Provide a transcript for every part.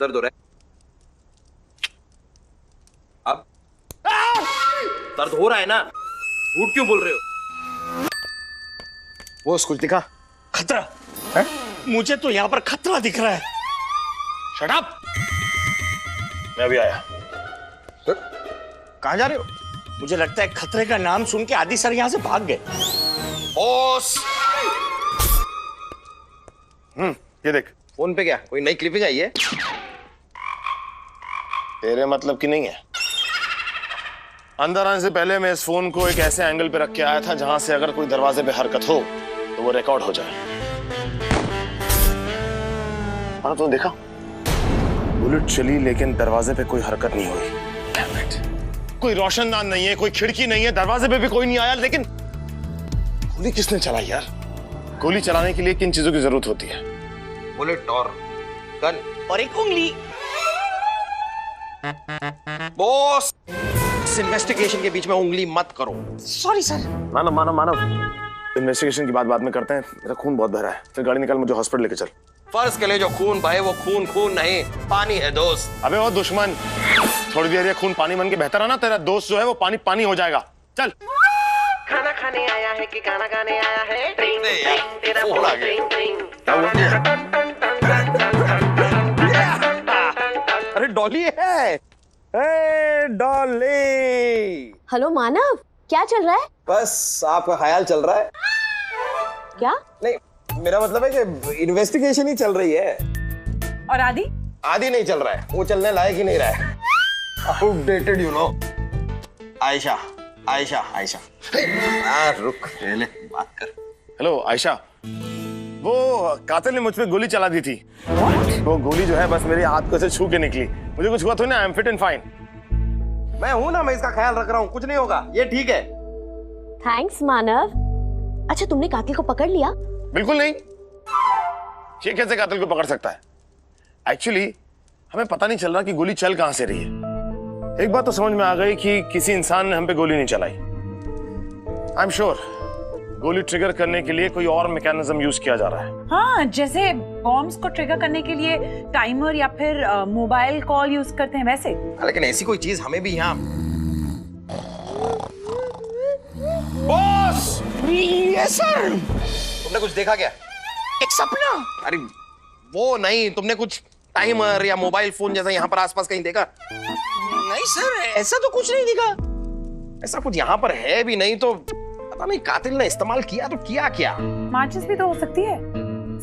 दर्द हो रहा है अब? दर्द हो रहा है ना? झूठ क्यों बोल रहे हो? वो कुछ दिखा? खतरा है? मुझे तो यहाँ पर खतरा दिख रहा है। Shut up! मैं अभी आया। कहाँ जा रहे हो? मुझे लगता है खतरे का नाम सुन के आदि सर यहाँ से भाग गए। बॉस, ये देख। फोन पे क्या कोई नई क्लिपिंग आई है? तेरे मतलब की नहीं है। अंदर आने से पहले मैं इस फोन को एक ऐसे एंगल पे रख के आया था जहां से अगर कोई दरवाजे पे हरकत हो तो वो रिकॉर्ड हो जाए। हाँ, तो देखा, बुलेट चली लेकिन दरवाजे पे कोई हरकत नहीं हुई। Damn it. कोई रोशनदान नहीं है, कोई खिड़की नहीं है, दरवाजे पे भी कोई नहीं आया, लेकिन गोली किसने चलाई यार? गोली चलाने के लिए किन चीजों की जरूरत होती है? बुलेट और गन और एक उंगली। बॉस, इस इन्वेस्टिगेशन के बीच में उंगली मत करो। Sorry sir. Manav Manav Manav, investigation की बात बाद में करते हैं। मेरा खून बहुत बह रहा है, फिर गाड़ी निकाल, मुझे हॉस्पिटल लेके चल। फर्ज के लिए जो खून बहे वो खून खून नहीं, पानी है दोस्त। अबे वो दुश्मन, थोड़ी देर ये खून पानी बन के बहता रहा ना, तेरा दोस्त जो है वो पानी पानी हो जाएगा। चल। खाना खाने आया है कि गाना गाने आया है? ट्रिंग ट्रिंग तेरा फोन आ गया। ट्रिंग ट्रिंग। अरे डॉली है। डॉली। हेलो मानव, क्या चल रहा है? बस आपका ख्याल चल रहा है। क्या? नहीं, मेरा मतलब है कि इन्वेस्टिगेशन ही चल रही है। और आदि? आदि नहीं चल रहा है, वो चलने लायक ही नहीं रहा है। Outdated you know. Ayesha Ayesha Ayesha, रुक पहले बात कर। हेलो आयशा, वो कातिल ने मुझ पे गोली चला दी थी। वो गोली जो है बस मेरे हाथ को से छू के निकली। मुझे कुछ हुआ तो ना, I am fit and fine. मैं हूं ना, मैं इसका ख्याल रख रहा हूँ, कुछ नहीं होगा, ये ठीक है। थैंक्स मानव। अच्छा, तुमने कातिल को पकड़ लिया? बिल्कुल नहीं, ये कैसे कातिल को पकड़ सकता है? एक्चुअली हमें पता नहीं चल रहा कि गोली चल कहां से रही है। एक बात तो समझ में आ गई कि किसी इंसान ने हम पे गोली नहीं चलाई। आई एम श्योर गोली ट्रिगर करने के लिए कोई और मैकेनिज्म यूज किया जा रहा है। हाँ, जैसे बॉम्ब्स को ट्रिगर करने के लिए टाइमर या फिर मोबाइल कॉल यूज करते हैं वैसे। लेकिन ऐसी कोई चीज हमें भी यहाँ। बॉस! Yes sir. तुमने कुछ देखा क्या? एक सपना। अरे वो नहीं, तुमने कुछ टाइमर या मोबाइल फोन जैसा यहाँ पर आसपास कहीं देखा? नहीं सर, ऐसा तो कुछ नहीं दिखा। ऐसा कुछ यहाँ पर है भी नहीं, तो पता नहीं कातिल ने इस्तेमाल किया तो किया क्या। माचिस भी तो हो सकती है,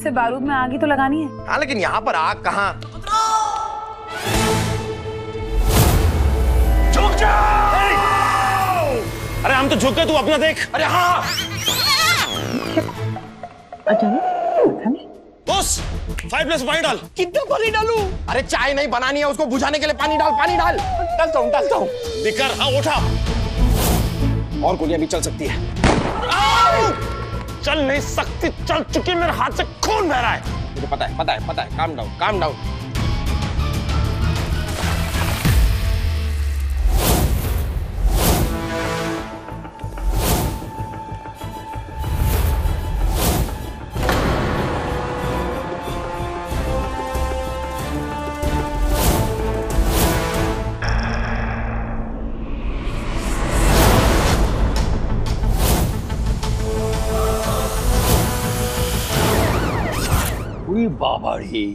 सिर्फ बारूद में आग ही तो लगानी है। हाँ, लेकिन यहाँ पर आग कहाँ? झुक जा! अरे हम तो झुक गए, तू अपना देख। अरे हाँ, बॉस 5+ पानी डाल। कितना पानी डालूं? अरे चाय नहीं बनानी है, उसको बुझाने के लिए पानी डाल, पानी डाल। डालता हूँ। दिक्कर, हाँ उठा। और गोलियां भी चल सकती है। चल नहीं सकती, चल चुकी, मेरे हाथ से खून बह रहा है। मुझे पता है। Calm down, calm down. बाबा रे,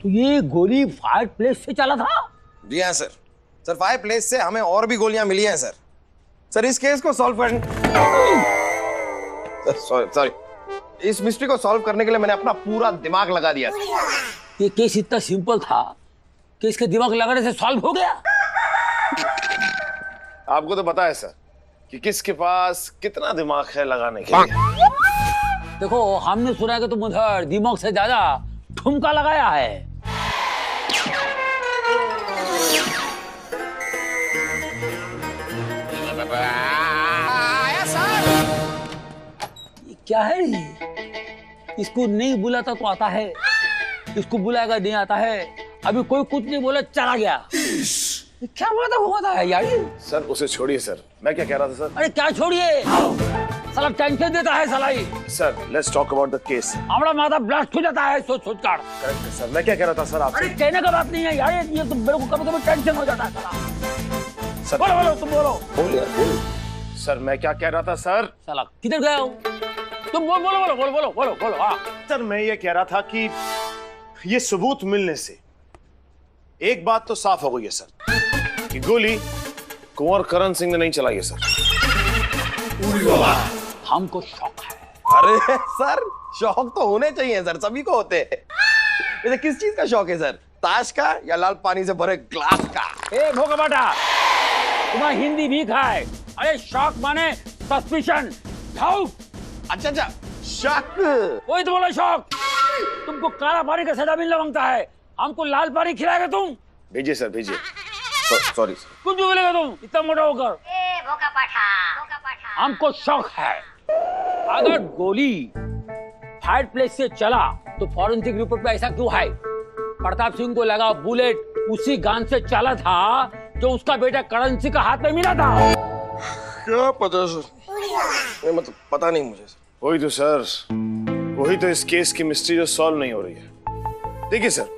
तो ये गोली फायर प्लेस से चला था? जी हाँ सर। सर फायर प्लेस से हमें और भी गोलियां मिली हैं सर। सर इस केस को सॉल्व करने, सॉरी, इस मिस्ट्री को सॉल्व करने के लिए मैंने अपना पूरा दिमाग लगा दिया। ये केस इतना सिंपल था कि इसके दिमाग लगाने से सॉल्व हो गया। आपको तो पता है सर कि किसके पास कितना दिमाग है लगाने के लिए। देखो, हमने सुना कि तुम उधर दिमाग से ज्यादा ठुमका लगाया है। ये क्या है ये? इसको नहीं बुलाता तो आता है, इसको बुलाएगा नहीं आता है। अभी कोई कुछ नहीं बोला, चला गया। क्या बोला था, हुआ था यार? सर उसे छोड़िए सर, मैं क्या कह रहा था सर? अरे क्या छोड़िए, साला टेंशन देता है साला ये। Sir let's talk about the case. हमारा माथा ब्लास्ट हो जाता है सोच सोच कर। करेक्ट सर, मैं क्या कह रहा था सर आपसे? अरे कहने का बात नहीं है यार, ये तो मेरे को कभी कभी टेंशन हो जाता है साला। सर बोलो बोलो तुम बोलो। बोल यार बोल। सर मैं क्या कह रहा था सर? साला किधर गया हूँ? तुम बोलो बोलो बोलो बोलो बोलो बोलो। हाँ सर मैं ये कह रहा था कि ये सबूत मिलने से एक बात तो साफ हो गई है सर कि गोली कुंवर करण सिंह ने नहीं चलाई है सर। हमको शौक है। अरे सर शौक तो होने चाहिए सर, सभी को होते हैं। वैसे किस चीज का शौक है सर, ताश का या लाल पानी से भरे ग्लास का? ए भोगा बाटा, तुम्हारा हिंदी वीक है। अरे शौक माने सस्पिशन, डाउट। अच्छा अच्छा शक। वही तो बोला शौक। तुमको काला पानी का सजा मिलना मांगता है, हमको लाल पानी खिलाएगा तुम? भेजिए सर भेजिए। Sorry sir. कुछ भी बोलेगा तुम इतना मोटा होकर। हमको शौक है। अगर गोली फायर प्लेस से चला तो फॉरेंसिक रिपोर्ट पे ऐसा क्यों है? प्रताप सिंह को लगा बुलेट उसी गन से चला था जो उसका बेटा करण सिंह का हाथ में मिला था। क्या पता सर, मतलब पता नहीं मुझे सर। वही तो सर, वही तो इस केस की मिस्ट्री जो सॉल्व नहीं हो रही है। देखिए सर,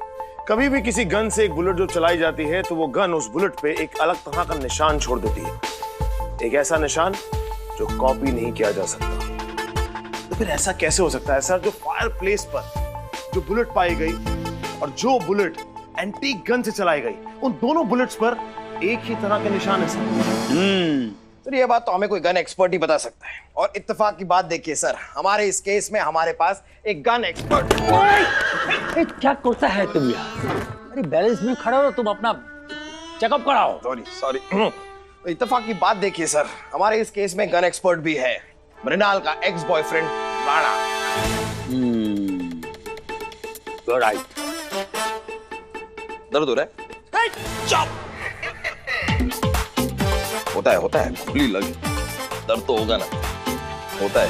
कभी भी किसी गन से एक बुलेट जो चलाई जाती है तो वो गन उस बुलेट पे एक अलग तरह का निशान छोड़ देती है, एक ऐसा निशान जो कॉपी नहीं किया जा सकता। तो फिर ऐसा कैसे हो सकता है सर, जो फायर प्लेस पर जो बुलेट पाई गई और जो बुलेट एंटीक गन से चलाई गई, उन दोनों बुलेट्स पर एक ही तरह के निशान है सर। सर ये बात तो हमें कोई गन एक्सपर्ट ही बता सकता है। और इत्तेफाक की बात देखिए सर, हमारे इस केस में हमारे पास एक गन एक्सपर्ट। क्या करता है तुम यार? अरे बैलेंस में खड़ा हो, तुम अपना चेकअप कराओ। सॉरी तो इत्तेफाक की बात देखिए सर, हमारे इस केस में गन एक्सपर्ट भी है, मृणाल का एक्स बॉयफ्रेंड राणा। राइट। दर्द हो रहा है? होता है गोली लगी, दर्द तो होगा ना, होता है।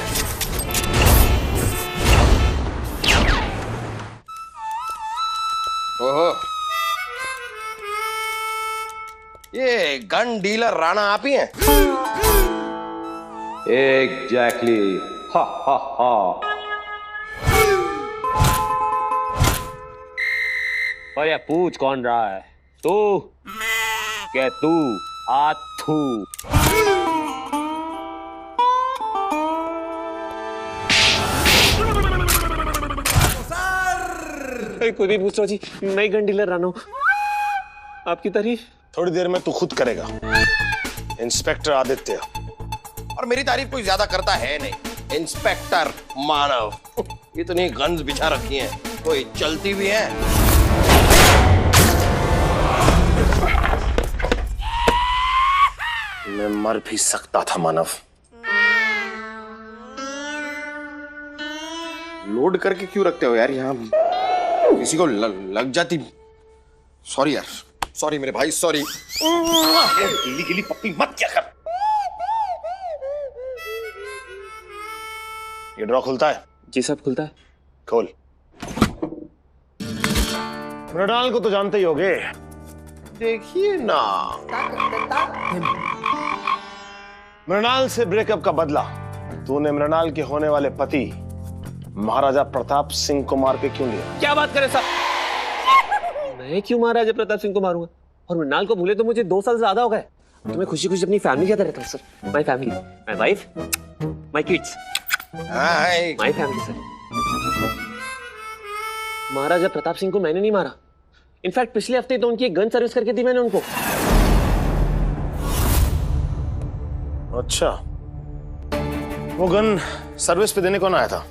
ओहो, ये गन डीलर राणा आप ही हैं? एग्जैक्टली। हा हा हा। और ये पूछ कौन रहा है? तू क्या? तू आथू। कुलदीप गुस्सा जी, मैं गन डीलर राणा हूं। आपकी तारीफ थोड़ी देर में तू खुद करेगा, इंस्पेक्टर आदित्य। और मेरी तारीफ कोई ज्यादा करता है नहीं, इंस्पेक्टर मानव। इतनी गन्स बिछा रखी हैं, कोई चलती भी है? मैं मर भी सकता था मानव। लोड करके क्यों रखते हो यार यहाँ? किसी को लग जाती। सॉरी यार, सॉरी मेरे भाई, सॉरी। गीली गीली पप्पी मत क्या कर। ये ड्रॉ खुलता है? जी साहब खुलता है। खोल। मृणाल को तो जानते ही होगे। देखिए ना, मृणाल से ब्रेकअप का बदला तूने मृणाल के होने वाले पति महाराजा प्रताप सिंह को मार के क्यों लिया? क्या बात करें साहब, मैं क्यों महाराजा प्रताप सिंह को मारूंगा? और मृणाल को भूले तो मुझे 2 साल से ज्यादा हो गए। तो मैं खुशी खुशी अपनी फैमिली के साथ रहता हूँ sir. My family, my wife, my kids, my family sir. Maharaja Pratap Singh को मैंने नहीं मारा। इनफैक्ट पिछले हफ्ते तो उनकी एक गन सर्विस करके दी मैंने उनको। अच्छा, वो गन सर्विस पे देने कौन आया था?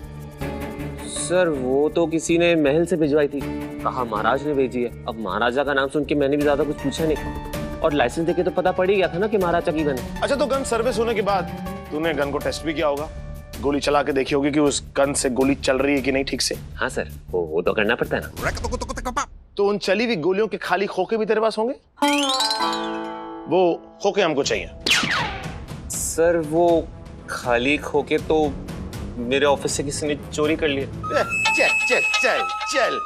सर वो तो किसी ने महल से भिजवाई थी, कहा महाराज ने भेजी है। अब महाराजा का नाम सुन के मैंने भी ज्यादा कुछ पूछा नहीं, और लाइसेंस देके तो पता पड़ ही गया था ना कि महाराजा की गन है। अच्छा, तो गन सर्विस होने के बाद तूने गन को टेस्ट भी किया होगा, गोली चला के देखी होगी कि उस गन से गोली चल रही है कि नहीं ठीक से? हाँ सर, वो तो करना पड़ता है ना। तो उन चली हुई गोलियों के खाली खोखे भी तेरे पास होंगे? वो खोखे हमको चाहिए। सर वो खाली खोके तो मेरे ऑफिस से किसी ने चोरी कर लिए। चल चल चल चल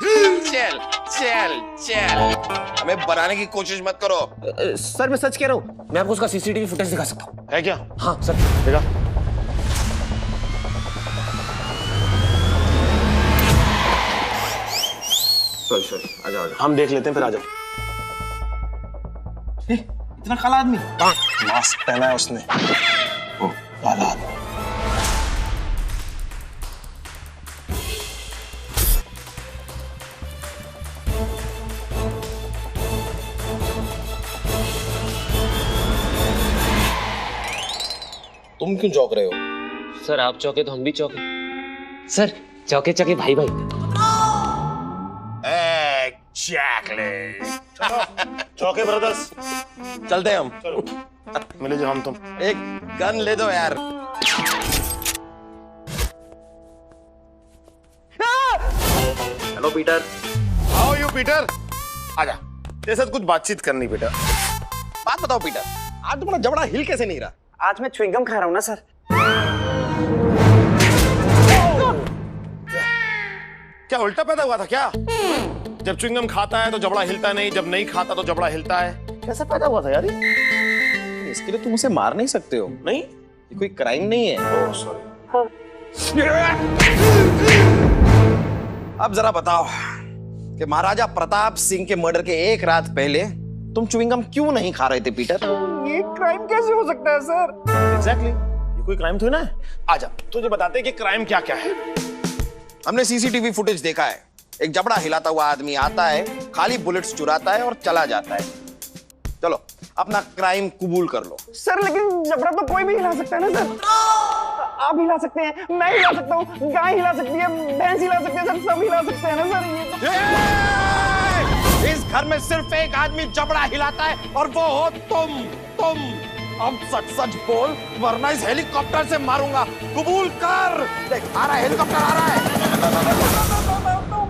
चल चल चल, हमें बनाने की कोशिश मत करो। सर मैं सच कह रहा हूँ, मैं आपको उसका सीसीटीवी फुटेज दिखा सकता हूँ। है क्या? हाँ सर। देखा? सॉरी सॉरी, आ जाओ आ जाओ। हम देख लेते हैं, फिर आ जाओ। इतना काला आदमी? मास्क पहना है उसने। ओ, काला आदमी। तुम क्यों चौंक रहे हो? सर आप चौके तो हम भी चौके। सर चौके चौके भाई भाई। Exactly. चौके ब्रदर्स, चलते हैं हम। चलो मिले जो हम तुम। एक गन ले दो यार। Hello Peter. How you Peter? आजा, तेरे साथ कुछ बातचीत करनी पीटर। बात बताओ पीटर, आज तुम्हारा जबड़ा हिल कैसे नहीं रहा? आज मैं च्युइंगम खा रहा हूँ ना सर। क्या उल्टा पैदा हुआ था क्या? जब च्युइंगम खाता है तो जबड़ा हिलता नहीं, जब नहीं खाता तो जबड़ा हिलता है। कैसा पैदा हुआ था यार ये? इसके लिए तुम उसे मार नहीं सकते हो। नहीं, ये कोई क्राइम नहीं है। Oh sorry. अब जरा बताओ कि महाराजा प्रताप सिंह के मर्डर के एक रात पहले तुम च्युइंगम क्यों नहीं खा रहे थे पीटर? ये क्राइम कैसे हो सकता है सर? एग्जैक्टली, ये कोई क्राइम थोड़ी ना है। आजा, तुझे बताते हैं कि क्राइम क्या क्या है। हमने सीसीटीवी फुटेज देखा है। एक जबड़ा हिलाता हुआ आदमी आता है, खाली बुलेट्स चुराता है और चला जाता है। चलो अपना क्राइम कबूल कर लो। सर लेकिन जबड़ा तो कोई भी हिला सकता है ना सर। आप हिला सकते हैं, मैं हिला सकता हूँ, गाय हिला सकती है, भैंस हिला सकती है सर, सब हिला सकते हैं ना सर। ये इस घर में सिर्फ एक आदमी जबड़ा हिलाता है और वो हो तुम। अब सच सच बोल, वरना इस हेलीकॉप्टर से मारूंगा। कबूल कर। देख आ रहा है, हेलीकॉप्टर आ रहा है।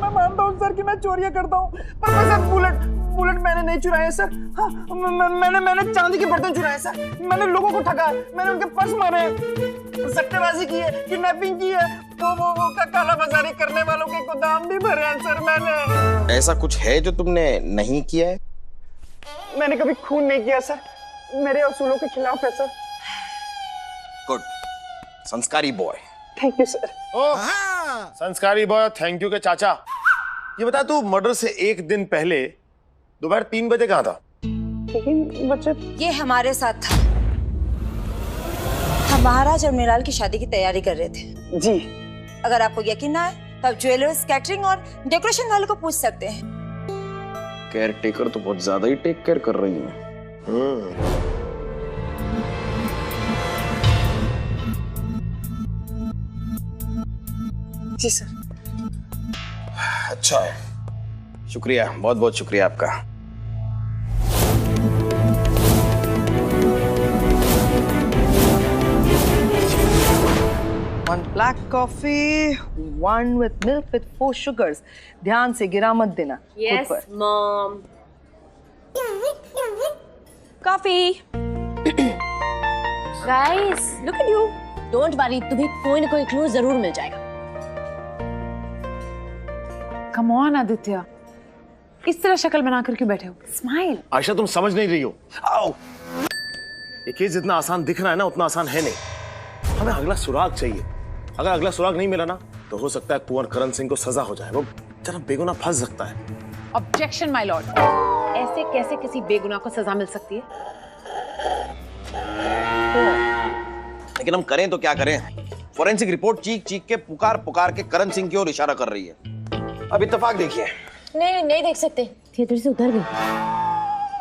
मैं मानता हूँ सर कि मैं चोरियां करता हूँ, पर मैं सर बुलेट मैंने नहीं चुराए सर। हाँ, मैंने चांदी के बर्तन चुराए सर। मैंने लोगों को ठगा, मैंने उनके पर्स मारे, सट्टेबाजी की है, किडनैपिंग की है, वो काला बाजारी करने वालों के गोदाम भी भरे हैं सर मैंने। ऐसा कुछ है जो तुमने नहीं किया है? मैंने कभी खून नहीं किया सर, मेरे असूलों के खिलाफ है सर। गुड, संस्कारी बॉय। Thank you sir. संस्कारी बॉय, थैंक यू के चाचा। ये बता, तू मर्डर से एक दिन पहले दोपहर 3 बजे कहाँ था? लेकिन बच्चे ये हमारे साथ था। हम महाराज और मृणाल की शादी की तैयारी कर रहे थे। जी, अगर आपको यकीन ना है तो आप ज्वेलर्स, कैटरिंग और डेकोरेशन वालों को पूछ सकते हैं। केयर टेकर तो बहुत ज्यादा ही टेक केयर कर रही है। जी सर। अच्छा है, शुक्रिया, बहुत बहुत शुक्रिया आपका। One black coffee, one with milk with 4 sugars. ध्यान से गिरा मत देना। Yes, खुद पर। mom. Coffee. Guys, look at you. Don't worry, तुम्हें कोई ना कोई क्लू जरूर मिल जाएगा। कम ऑन आदित्य, इस तरह शक्ल बनाकर क्यों बैठे हो? स्माइल। आयशा, तुम समझ नहीं रही हो। आओ, ये केस जितना आसान दिख रहा है ना, उतना आसान है नहीं। हमें अगला सुराग चाहिए। अगर अगला सुराग नहीं मिला ना, तो हो सकता है कुंवर करण सिंह को सजा हो जाए। वो जरा बेगुनाह फंस सकता है। Objection my Lord. ऐसे कैसे किसी बेगुनाह को सजा मिल सकती है? लेकिन हम करें तो क्या करें? फोरेंसिक रिपोर्ट चीख के पुकार के करण सिंह की ओर इशारा कर रही है। अब इत्तेफाक देखिए। नहीं देख सकते, थिएटर से उतर गई।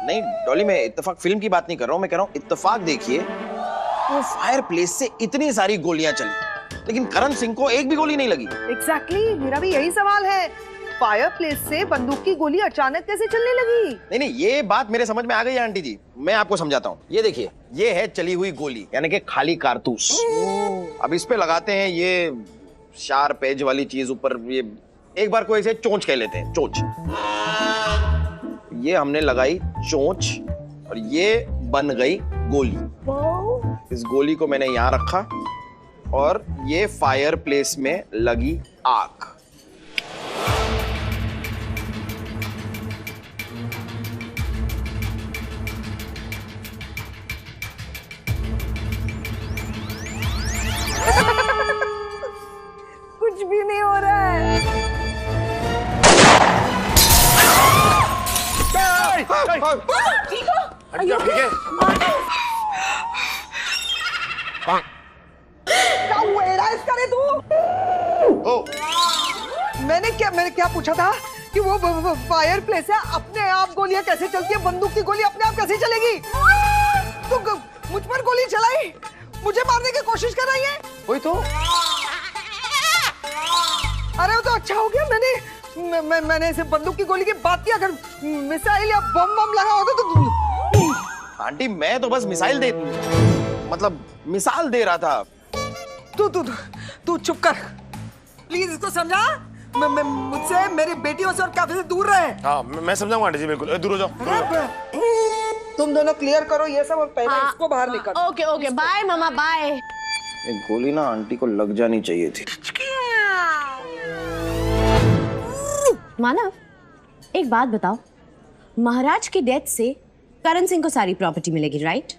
नहीं डॉली, मैं इत्तेफाक फिल्म की बात नहीं कर रहा हूँ, मैं कह रहा हूँ इत्तेफाक देखिए। वो फायर प्लेस से इतनी सारी गोलियां चली, लेकिन करण सिंह को एक भी गोली नहीं लगी। Exactly, मेरा भी यही सवाल है। फायर प्लेस से बंदूक की गोली अचानक कैसे चलने लगी? नहीं, ये बात मेरे समझ में आ गई है आंटी जी। मैं आपको समझाता हूँ। ये देखिए, ये है चली हुई गोली, यानी कि खाली कारतूस। अब इस पे लगाते हैं ये शार्प एज वाली चीज ऊपर। ये एक बार को ऐसे चोंच कह लेते हैं, चोंच। ये हमने लगाई चोंच और ये बन गई गोली। इस गोली को मैंने यहां रखा और ये फायर प्लेस में लगी आग। कुछ भी नहीं हो रहा है। ठीक हो? हट जा, ठीक है? क्या हुआ है इसका रे तू? ओ, मैंने क्या पूछा था कि वो फायर प्लेस है, अपने आप गोलियां कैसे चलती है? बंदूक की गोली अपने आप कैसे चलेगी? तू मुझ पर गोली चलाई, मुझे मारने की कोशिश कर रही है? वही तो। अरे वो तो अच्छा हो गया मैंने इसे बंदूक की गोली की बात की। अगर मिसाइल या बम बम लगा होता तो आंटी मैं तो बस मिसाल दे रहा था। तू चुप कर प्लीज, इसको समझा। मुझसे, मेरी बेटियों से और काफी से दूर रहे। हाँ मैं समझाऊंगा आंटी जी, बिल्कुल। दूर हो जाओ, दूर हो जाओ। तुम दोनों क्लियर करो ये सब और पहले इसको बाहर निकालो। ओके ओके, बाय मामा बाय। एक गोली ना आंटी को लग जानी चाहिए थी। मानव, एक बात बताओ, महाराज की डेथ से करण सिंह को सारी प्रॉपर्टी मिलेगी, राइट?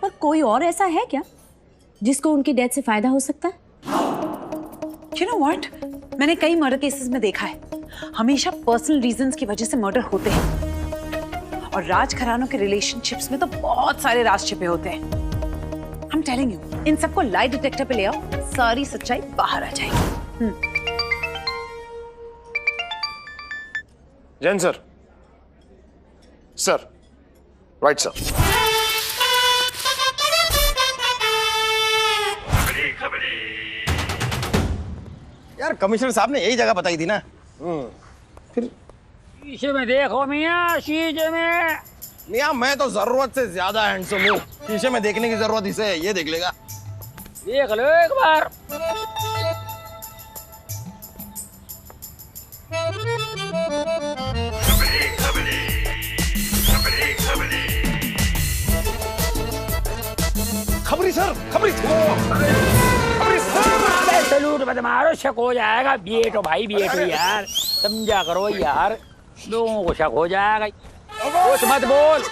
पर कोई और ऐसा है क्या जिसको उनकी डेथ से फायदा हो सकता है? You know what? मैंने कई मर्डर केसेस में देखा है, हमेशा पर्सनल रीजंस की वजह से मर्डर होते हैं। और राज घरानों के रिलेशनशिप्स में तो बहुत सारे राज छिपे होते हैं। I'm telling you, इन सबको लाई डिटेक्टर पे ले आओ, सारी सच्चाई बाहर आ जाएगी। Jain sir, right sir. यार कमिश्नर साहब ने यही जगह बताई थी ना। शीशे में देखो मियाँ, शीशे में। मियाँ मैं तो जरूरत से ज्यादा हैंडसम हूँ, शीशे में देखने की जरूरत इसे है, ये देख लेगा। देख लो एक बार। खबरी सर, खबरी सलूट मत मारो, शक हो जाएगा। बेटो भाई बेटो यार, समझा करो यार, लोगों को शक हो जाएगा। कुछ मत बोल।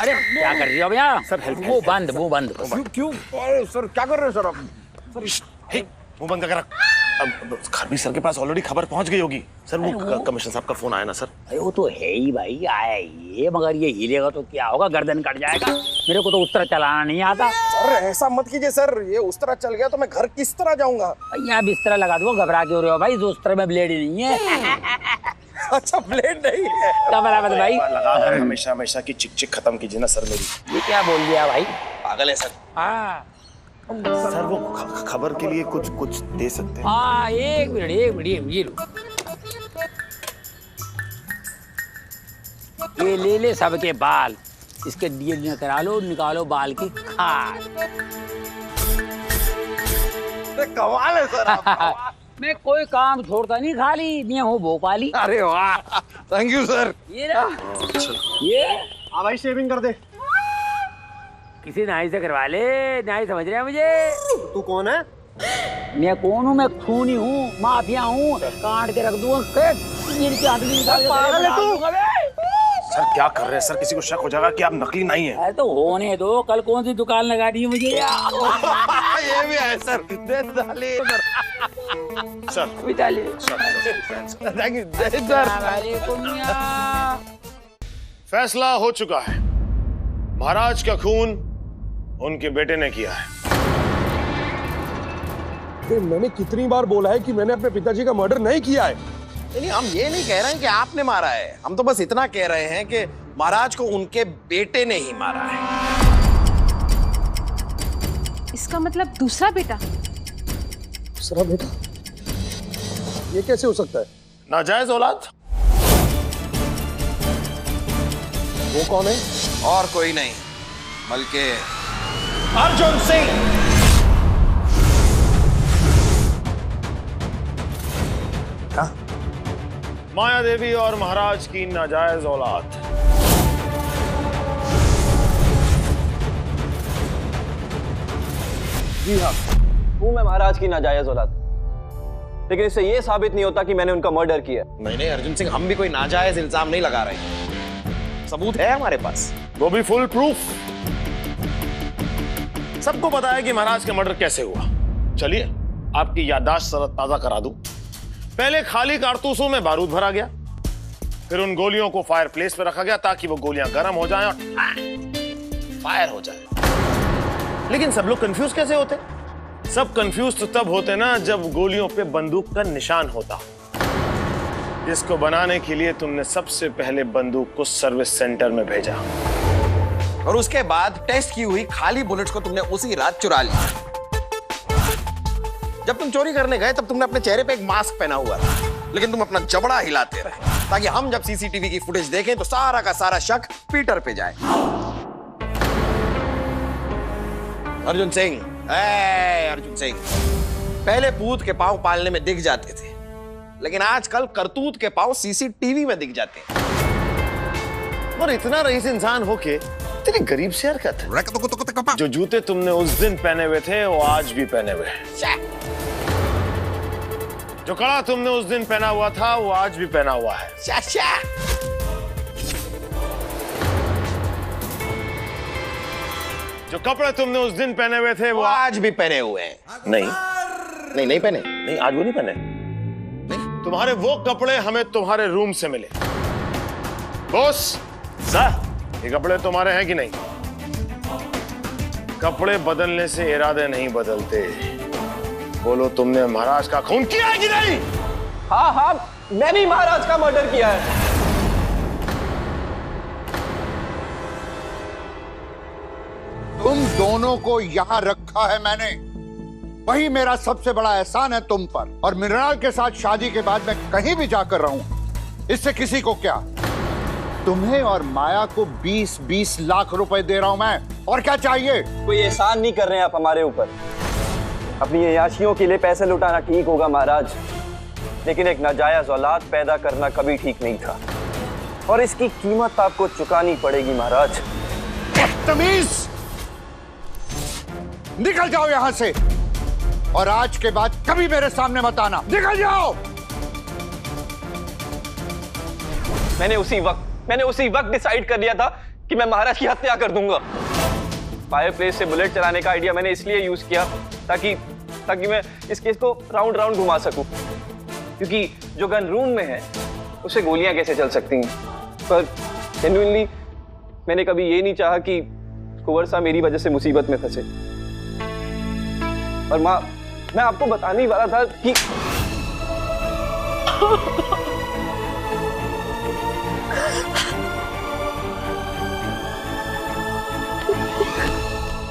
अरे क्या कर रही हो भैया? सर मुंह बंद। क्यों सर, क्या कर रहे हो सर आप? मुंह बंद कर। अब खरबी सर के पास ऑलरेडी खबर पहुंच गई होगी। सर वो कमिश्नर साहब का फोन आया ना सर। अरे वो तो है ही भाई, आया ये, मगर ये हिलेगा तो क्या होगा, गर्दन कट जाएगा। मेरे को तो उस तरह चलाना नहीं आता। सर ऐसा मत कीजिए सर, ये उस तरह चल गया तो मैं घर किस तरह जाऊंगा? यहाँ बिस्तर लगा दो, घबरा क्यों रहे हो भाई? उस तरह में ब्लेड ही नहीं है। अच्छा ब्लेड नहीं है, घबरा मत भाई। लगा हमेशा की चिक खत्म कीजिए ना सर मेरी। ये क्या बोल दिया भाई? पागल है सर। हाँ सर वो खबर के लिए कुछ दे सकते हैं? हाँ एक मिनट ये लो, ये ले ले सबके बाल, इसके डीएनए करा लो, निकालो बाल की खाल। कमाल है सर आप। मैं कोई काम छोड़ता नहीं, खाली मैं हूँ भोपाली। अरे वाह, थैंक यू सर। ये ना, ये भाई शेविंग कर दे। किसी नाई से करवा ले, नाई समझ रहे हैं मुझे? तू कौन है? मैं कौन हूँ? मैं खूनी हूँ, माफिया हूँ, काट के रख दूंगा। पागल है तू? सर क्या कर रहे हैं सर? किसी को शक हो जाएगा कि आप नकली नहीं है। अरे तो होने दो, कल कौन सी दुकान लगा दी है मुझे? ये भी है सर। Thank you sir. फैसला हो चुका है, महाराज का खून उनके बेटे ने किया है। मैंने कितनी बार बोला है कि मैंने अपने पिताजी का मर्डर नहीं किया है। नहीं, हम ये नहीं कह रहे हैं कि आपने मारा है, हम तो बस इतना कह रहे हैं कि महाराज को उनके बेटे ने ही मारा है। इसका मतलब दूसरा बेटा? दूसरा बेटा? ये कैसे हो सकता है? नाजायज औलाद? वो कौन है? और कोई नहीं बल्कि अर्जुन सिंह। माया देवी और महाराज की नाजायज औलाद। जी हाँ, हूँ मैं महाराज की नाजायज औलाद, लेकिन इससे ये साबित नहीं होता कि मैंने उनका मर्डर किया। नहीं अर्जुन सिंह, हम भी कोई नाजायज इल्जाम नहीं लगा रहे, सबूत है हमारे पास, वो भी फुल प्रूफ। सबको पता है कि महाराज का मर्डर कैसे हुआ। चलिए आपकी याददाश्त जरा ताजा करा दूं। पहले खाली कारतूसों में बारूद भरा गया, फिर उन गोलियों को फायर प्लेस पे रखा गया ताकि वो गोलियां गर्म हो जाएं और फायर हो जाए। लेकिन सब लोग कंफ्यूज कैसे होते? सब कंफ्यूज तो तब होते ना जब गोलियों पे बंदूक का निशान होता। जिसको बनाने के लिए तुमने सबसे पहले बंदूक को सर्विस सेंटर में भेजा और उसके बाद टेस्ट की हुई खाली बुलेट्स को तुमने उसी रात चुरा लिया। जब तुम चोरी करने गए तब तुमने अपने चेहरे पे एक मास्क पहना हुआ था, लेकिन तुम अपना जबड़ा हिलाते रहे ताकि हम जब सीसीटीवी की फुटेज देखें तो सारा का सारा शक पीटर पे जाए। अर्जुन सिंह, अर्जुन सिंह, पहले पूत के पांव पालने में दिख जाते थे, लेकिन आजकल करतूत के पांव सीसीटीवी में दिख जाते हैं। और इतना रईस इंसान होके तेरी गरीब से हरकत। जो जूते तुमने उस दिन पहने हुए थे वो आज भी पहने हुए हैं। जो कड़ा तुमने उस दिन पहना हुआ था वो आज भी पहना हुआ है। जो कपड़े तुमने उस दिन पहने हुए थे वो आज भी पहने हुए हैं। नहीं पहने। नहीं, आज वो नहीं पहने। तुम्हारे वो कपड़े हमें तुम्हारे रूम से मिले। बॉस सर, ये कपड़े तुम्हारे हैं कि नहीं? कपड़े बदलने से इरादे नहीं बदलते। बोलो, तुमने महाराज का खून किया है कि नहीं? हाँ, मैंने ही महाराज का मर्डर किया है। तुम दोनों को यहाँ रखा है मैंने, वही मेरा सबसे बड़ा एहसान है तुम पर। और मृणाल के साथ शादी के बाद मैं कहीं भी जाकर रहूं, इससे किसी को क्या। तुम्हें और माया को 20-20 लाख रुपए दे रहा हूं मैं, और क्या चाहिए? कोई एहसान नहीं कर रहे हैं आप हमारे ऊपर। अपनी अय्याशियों के लिए पैसे लुटाना ठीक होगा महाराज, लेकिन एक नाजायज औलाद पैदा करना कभी ठीक नहीं था, और इसकी कीमत आपको चुकानी पड़ेगी महाराज। बदतमीज, निकल जाओ यहां से, और आज के बाद कभी मेरे सामने मत आना। निकल जाओ। मैंने उसी वक्त डिसाइड कर लिया था कि मैं महाराज की हत्या कर दूंगा। फायर प्लेस से बुलेट चलाने का आइडिया मैंने इसलिए यूज किया ताकि मैं इस केस को राउंड राउंड घुमा सकूं, क्योंकि जो गन रूम में है उससे गोलियां कैसे चल सकती हैं। पर जेन्युइनली मैंने कभी ये नहीं चाहा कि कुंवर साहब मेरी वजह से मुसीबत में फंसे। और माँ, मैं आपको बताने ही वाला था कि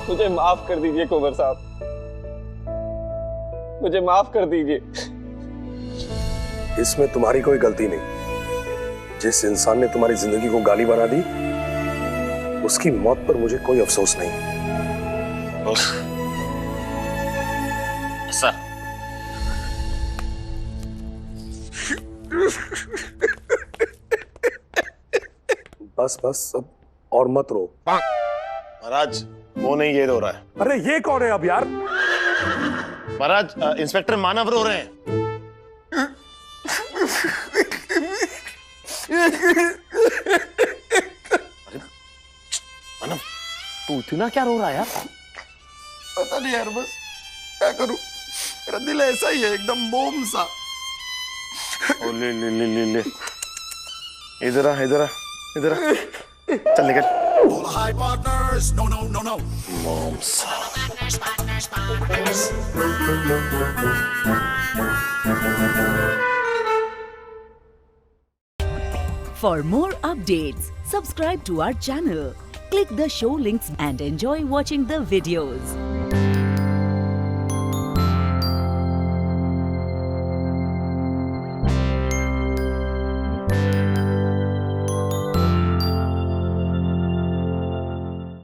मुझे माफ कर दीजिए कुंवर साहब, मुझे माफ कर दीजिए। इसमें तुम्हारी कोई गलती नहीं। जिस इंसान ने तुम्हारी जिंदगी को गाली बना दी, उसकी मौत पर मुझे कोई अफसोस नहीं। बॉस सर, बस अब और मत रो। महाराज वो नहीं, ये रो रहा है। अरे ये कौन है अब यार? महाराज, इंस्पेक्टर मानव रो रहे हैं। मानव, तू इतना क्या रो रहा है यार? पता नहीं यार, बस क्या करूं, मेरा दिल ऐसा ही है, एकदम मोम सा। ओ ले इधर आ चल निकल। For more updates, subscribe to our channel, click the show links and enjoy watching the videos.